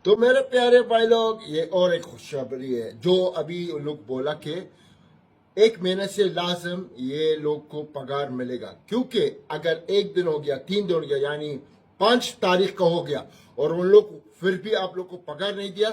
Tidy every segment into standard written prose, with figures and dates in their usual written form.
तो मेरे प्यारे भाई लोग, ये और एक खुशखबरी है जो अभी उन लोग बोला कि 1 महीने से लाजम ये लोग को पगार मिलेगा। क्योंकि अगर 1 दिन हो गया, 3 दिन हो गया, यानी 5 तारीख का हो गया और उन लोग फिर भी आप लोग को पगार नहीं दिया,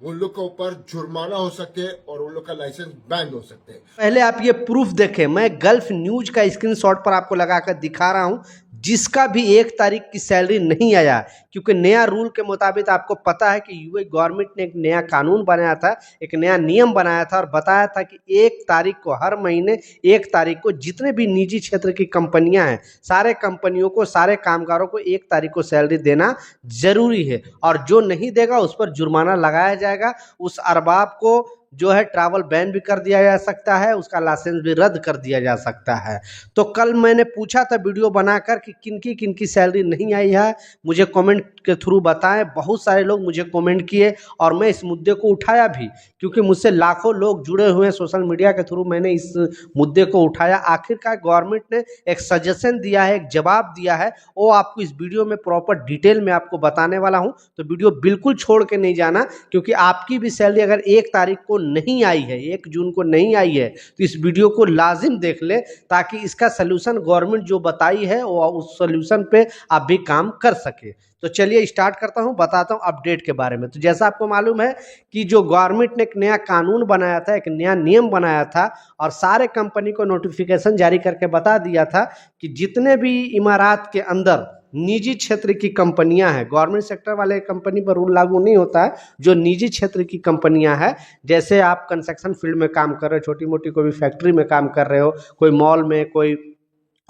उन लोग के ऊपर जुर्माना हो सकते हैं और उन लोग का लाइसेंस बैंड हो सकते हैं। पहले आप ये प्रूफ देखें, मैं गल्फ न्यूज का स्क्रीनशॉट पर आपको लगाकर दिखा रहा हूं, जिसका भी 1 तारीख की सैलरी नहीं आया। क्योंकि नया रूल के मुताबिक आपको पता है कि यूए गवर्नमेंट ने एक नया कानून बनाया था, एक नया नियम बनाया था और बताया था कि 1 तारीख को, हर महीने 1 तारीख को जितने भी निजी क्षेत्र की कंपनियां हैं, सारे कंपनियों को, सारे कामगारों को 1 तारीख को सैलरी देना जरूरी है और जो नहीं देगा उस पर जुर्माना लगाया जाएगा। उस अरबाब को जो है ट्रैवल बैन भी कर दिया जा सकता है, उसका लाइसेंस भी रद्द कर दिया जा सकता है। तो कल मैंने पूछा था वीडियो बनाकर कि किनकी सैलरी नहीं आई है, मुझे कमेंट के थ्रू बताएं। बहुत सारे लोग मुझे कमेंट किए और मैं इस मुद्दे को उठाया भी, क्योंकि मुझसे लाखों लोग जुड़े हुए हैं सोशल मीडिया के थ्रू। मैंने इस मुद्दे को उठाया। आखिरकार गवर्नमेंट ने एक सजेशन दिया है, एक जवाब दिया है, वो आपको इस वीडियो में प्रॉपर डिटेल में आपको बताने वाला हूं। तो वीडियो बिल्कुल छोड़ के नहीं जाना, क्योंकि आपकी भी सैलरी अगर 1 तारीख को नहीं आई है, 1 जून को नहीं आई है, तो इस वीडियो को लाजिम देख ले, ताकि इसका सलूशन गवर्नमेंट जो बताई है वो उस सलूशन पे आप भी काम कर सके। तो चलिए स्टार्ट करता हूं, बताता हूं अपडेट के बारे में। तो जैसा आपको मालूम है कि जो गवर्नमेंट ने एक नया कानून बनाया था, एक नया नियम बनाया था और सारे कंपनी को नोटिफिकेशन जारी करके बता दिया था कि जितने भी इमारात के अंदर निजी क्षेत्र की कंपनियां हैं, गवर्नमेंट सेक्टर वाले कंपनी पर रूल लागू नहीं होता है, जो निजी क्षेत्र की कंपनियां हैं, जैसे आप कंस्ट्रक्शन फील्ड में काम कर रहे हो, छोटी मोटी कोई भी फैक्ट्री में काम कर रहे हो, कोई मॉल में, कोई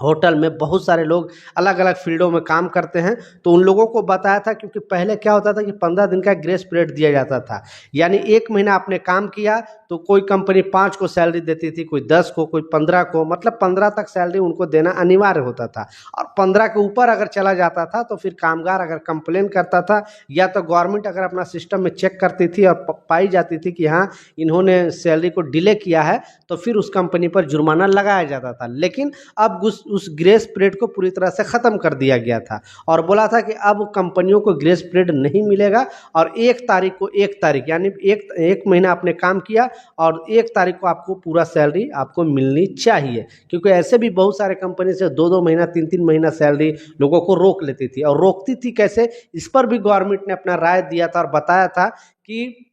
होटल में, बहुत सारे लोग अलग अलग फील्डों में काम करते हैं। तो उन लोगों को बताया था, क्योंकि पहले क्या होता था कि 15 दिन का ग्रेस पीरियड दिया जाता था, यानी 1 महीना आपने काम किया तो कोई कंपनी 5 को सैलरी देती थी, कोई 10 को, कोई 15 को, मतलब 15 तक सैलरी उनको देना अनिवार्य होता था। और 15 के ऊपर अगर चला जाता था तो फिर कामगार अगर कंप्लेन करता था, या तो गवर्नमेंट अगर अपना सिस्टम में चेक करती थी और पाई जाती थी कि हाँ इन्होंने सैलरी को डिले किया है, तो फिर उस कंपनी पर जुर्माना लगाया जाता था। लेकिन अब उस ग्रेस पीरियड को पूरी तरह से ख़त्म कर दिया गया था और बोला था कि अब कंपनियों को ग्रेस पीरियड नहीं मिलेगा और 1 तारीख को, 1 तारीख यानी एक महीना आपने काम किया और 1 तारीख को आपको पूरा सैलरी आपको मिलनी चाहिए। क्योंकि ऐसे भी बहुत सारे कंपनी से 2-2 महीना, 3-3 महीना सैलरी लोगों को रोक लेती थी। और रोकती थी कैसे, इस पर भी गवर्नमेंट ने अपना राय दिया था और बताया था कि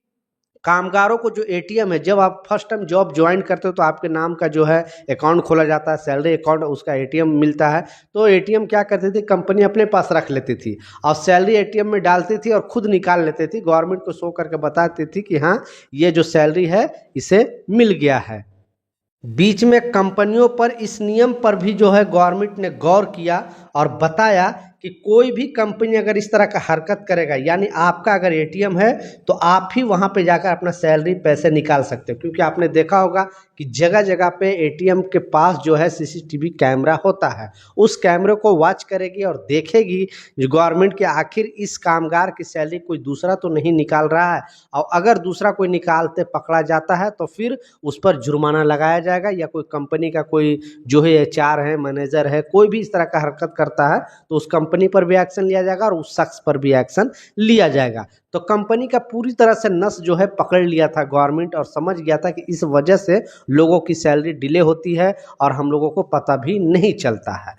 कामगारों को जो एटीएम है, जब आप फर्स्ट टाइम जॉब ज्वाइन करते हो तो आपके नाम का जो है अकाउंट खोला जाता है, सैलरी अकाउंट, उसका एटीएम मिलता है। तो एटीएम क्या करती थी, कंपनी अपने पास रख लेती थी और सैलरी एटीएम में डालती थी और खुद निकाल लेती थी, गवर्नमेंट को शो करके बताती थी कि हाँ ये जो सैलरी है इसे मिल गया है। बीच में कंपनियों पर इस नियम पर भी जो है गवर्नमेंट ने गौर किया और बताया कि कोई भी कंपनी अगर इस तरह का हरकत करेगा, यानी आपका अगर एटीएम है तो आप ही वहां पे जाकर अपना सैलरी पैसे निकाल सकते हो। क्योंकि आपने देखा होगा कि जगह जगह पे एटीएम के पास जो है सीसीटीवी कैमरा होता है, उस कैमरे को वॉच करेगी और देखेगी गवर्नमेंट कि आखिर इस कामगार की सैलरी कोई दूसरा तो नहीं निकाल रहा है, और अगर दूसरा कोई निकालते पकड़ा जाता है तो फिर उस पर जुर्माना लगाया जाएगा, या कोई कंपनी का कोई जो है एचआर है, मैनेजर है, कोई भी इस तरह का हरकत करता है तो उस कंपनी पर भी एक्शन लिया जाएगा और उस शख्स पर भी एक्शन लिया जाएगा। तो कंपनी का पूरी तरह से नस जो है पकड़ लिया था गवर्नमेंट और समझ गया था कि इस वजह से लोगों की सैलरी डिले होती है और हम लोगों को पता भी नहीं चलता है।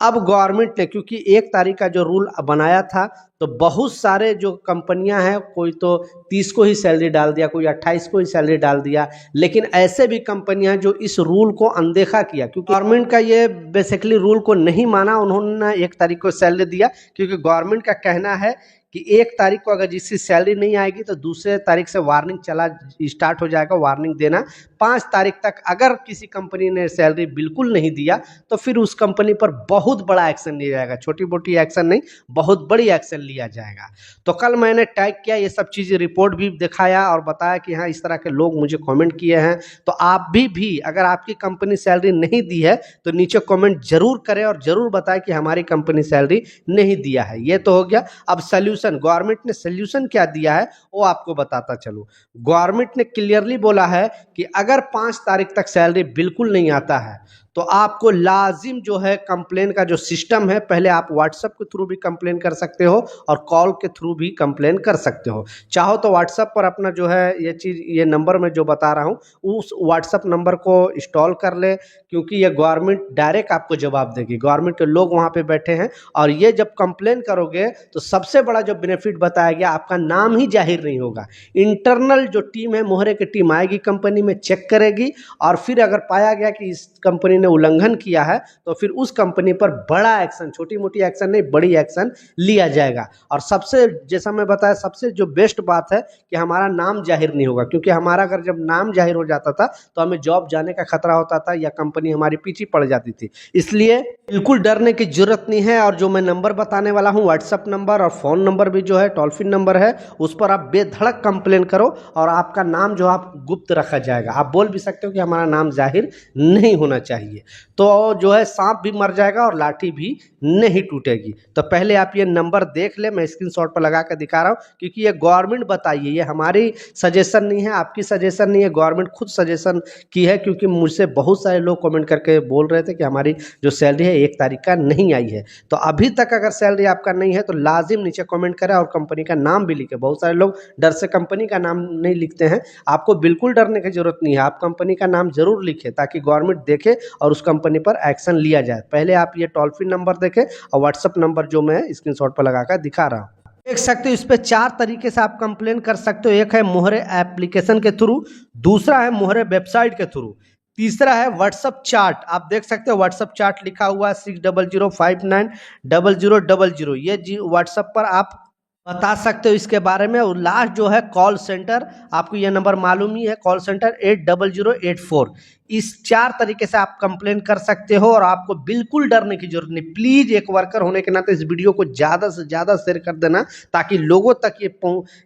अब गवर्नमेंट ने, क्योंकि 1 तारीख का जो रूल बनाया था, तो बहुत सारे जो कंपनियां हैं, कोई तो 30 को ही सैलरी डाल दिया, कोई 28 को ही सैलरी डाल दिया। लेकिन ऐसे भी कंपनियां जो इस रूल को अनदेखा किया, क्योंकि गवर्नमेंट का ये बेसिकली रूल को नहीं माना, उन्होंने 1 तारीख को सैलरी दिया। क्योंकि गवर्नमेंट का कहना है कि 1 तारीख को अगर जिसकी सैलरी नहीं आएगी तो दूसरे तारीख से वार्निंग चला स्टार्ट हो जाएगा, वार्निंग देना। 5 तारीख तक अगर किसी कंपनी ने सैलरी बिल्कुल नहीं दिया तो फिर उस कंपनी पर बहुत बड़ा एक्शन लिया जाएगा, छोटी मोटी एक्शन नहीं, बहुत बड़ी एक्शन लिया जाएगा। तो कल मैंने टैग किया, ये सब चीज़ रिपोर्ट भी दिखाया और बताया कि हाँ इस तरह के लोग मुझे कमेंट किए हैं। तो आप भी अगर आपकी कंपनी सैलरी नहीं दी है तो नीचे कमेंट जरूर करें और जरूर बताएं कि हमारी कंपनी सैलरी नहीं दिया है। ये तो हो गया। अब सल्यूशन, गवर्नमेंट ने सल्यूशन क्या दिया है वो आपको बताता चलो। गवर्नमेंट ने क्लियरली बोला है कि अगर 5 तारीख तक सैलरी बिल्कुल नहीं आता है तो तो आपको लाजिम जो है कंप्लेन का जो सिस्टम है, पहले आप व्हाट्सएप के थ्रू भी कंप्लेन कर सकते हो और कॉल के थ्रू भी कंप्लेन कर सकते हो। चाहो तो व्हाट्सएप पर अपना जो है ये नंबर मैं जो बता रहा हूँ उस व्हाट्सएप नंबर को इंस्टॉल कर ले, क्योंकि ये गवर्नमेंट डायरेक्ट आपको जवाब देगी। गवर्नमेंट के लोग वहाँ पे बैठे हैं और ये जब कंप्लेन करोगे तो सबसे बड़ा जो बेनिफिट बताया गया, आपका नाम ही जाहिर नहीं होगा। इंटरनल जो टीम है, मोहरे की टीम आएगी कंपनी में, चेक करेगी और फिर अगर पाया गया कि इस कंपनी ने उल्लंघन किया है तो फिर उस कंपनी पर बड़ा एक्शन, छोटी मोटी एक्शन नहीं, बड़ी एक्शन लिया जाएगा। और सबसे, जैसा मैं बताया, सबसे जो बेस्ट बात है कि हमारा नाम जाहिर नहीं होगा, क्योंकि हमारा अगर जब नाम जाहिर हो जाता था तो हमें जॉब जाने का खतरा होता था या कंपनी हमारी पीछे पड़ जाती थी। इसलिए बिल्कुल डरने की जरूरत नहीं है। और जो मैं नंबर बताने वाला हूं, व्हाट्सएप नंबर और फ़ोन नंबर भी जो है टोल फ्री नंबर है, उस पर आप बेधड़क कंप्लेन करो और आपका नाम जो आप गुप्त रखा जाएगा। आप बोल भी सकते हो कि हमारा नाम जाहिर नहीं होना चाहिए, तो जो है सांप भी मर जाएगा और लाठी भी नहीं टूटेगी। तो पहले आप ये नंबर देख ले, मैं स्क्रीनशॉट पर लगा कर दिखा रहा हूँ, क्योंकि ये गवर्नमेंट बताइए, ये हमारी सजेशन नहीं है, आपकी सजेशन नहीं है, गवर्नमेंट खुद सजेशन की है। क्योंकि मुझसे बहुत सारे लोग कमेंट करके बोल रहे थे कि हमारी जो सैलरी है 1 तारीख का नहीं आई है। तो अभी तक अगर सैलरी आपका नहीं है तो लाजिम नीचे कमेंट करें और कंपनी का नाम भी लिखे। बहुत सारे लोग डर से कंपनी का नाम नहीं लिखते हैं, आपको बिल्कुल डरने की जरूरत नहीं है। आप कंपनी का नाम जरूर लिखें ताकि गवर्नमेंट देखे और उस कंपनी पर एक्शन लिया जाए। पहले आप ये टोल फ्री नंबर देखें और व्हाट्सएप नंबर जो मैं स्क्रीनशॉट पर लगाकर दिखा रहा हूँ, देख सकते हो। इस पे 4 तरीके से आप कंप्लेन कर सकते हो। एक है मोहरे एप्लीकेशन के थ्रू, दूसरा है मोहरे वेबसाइट के थ्रू, तीसरा है व्हाट्सएप चैट। आप देख सकते हो व्हाट्सएप चैट लिखा हुआ है 6005900000। ये जी व्हाट्सएप पर आप बता सकते हो इसके बारे में। और लास्ट जो है कॉल सेंटर, आपको ये नंबर मालूम ही है, कॉल सेंटर 80084। इस 4 तरीके से आप कंप्लेन कर सकते हो और आपको बिल्कुल डरने की जरूरत नहीं। प्लीज एक वर्कर होने के नाते इस वीडियो को ज़्यादा से ज़्यादा शेयर कर देना ताकि लोगों तक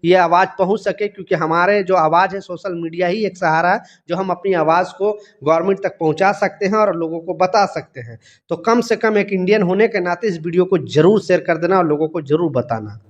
ये आवाज़ पहुंच सके, क्योंकि हमारे जो आवाज़ है, सोशल मीडिया ही एक सहारा है जो हम अपनी आवाज़ को गवर्नमेंट तक पहुंचा सकते हैं और लोगों को बता सकते हैं। तो कम से कम एक इंडियन होने के नाते इस वीडियो को जरूर शेयर कर देना और लोगों को जरूर बताना।